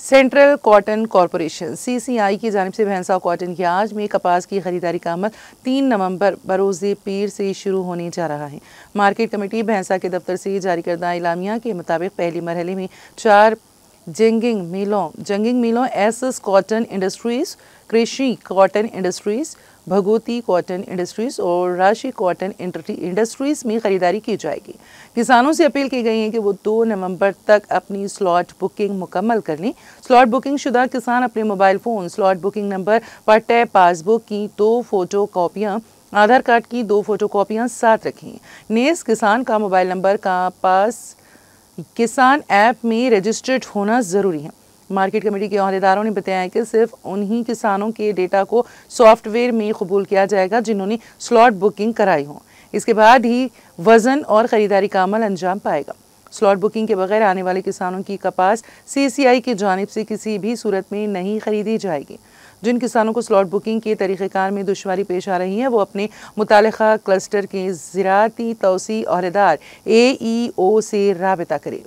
Central cotton corporation (CCI) की जानिब से भैंसा कॉटन की आज में कपास की खरीदारी का अमल 3 नवंबर बरोज़े पीर से शुरू होने जा रहा है। मार्केट कमेटी भैंसा के दफ्तर से जारी करदा इलामिया के मुताबिक पहले मरहले में 4 जंगिंग मिलों एसएस कॉटन इंडस्ट्रीज, कृषि cotton industries, Bhagoti cotton industries और राशि कॉटन इंडस्ट्रीज में खरीदारी की जाएगी। किसानों से अपील की गई है कि वो 2 नवंबर तक अपनी स्लॉट बुकिंग मुकम्मल कर लें। स्लॉट बुकिंग शुदा किसान अपने mobile phone slot booking number, पट्टे, पासबुक की 2 फोटो कॉपियाँ, आधार कार्ड की 2 फोटो कॉपियाँ साथ रखें। नेस किसान का मोबाइल नंबर का पास किसान ऐप में रजिस्टर्ड होना ज़रूरी है। मार्केट कमेटी के अहदेदारों ने बताया कि सिर्फ उन्हीं किसानों के डेटा को सॉफ्टवेयर में कबूल किया जाएगा जिन्होंने स्लॉट बुकिंग कराई हो। इसके बाद ही वज़न और ख़रीदारी का अमल अंजाम पाएगा। स्लॉट बुकिंग के बगैर आने वाले किसानों की कपास CCI की जानिब से किसी भी सूरत में नहीं खरीदी जाएगी। जिन किसानों को स्लॉट बुकिंग के तरीक़ेकार में दुश्वारी पेश आ रही है वो अपने मुतालिका क्लस्टर के ज़राअती तौसी अहदेदार AEO से राबिता करें।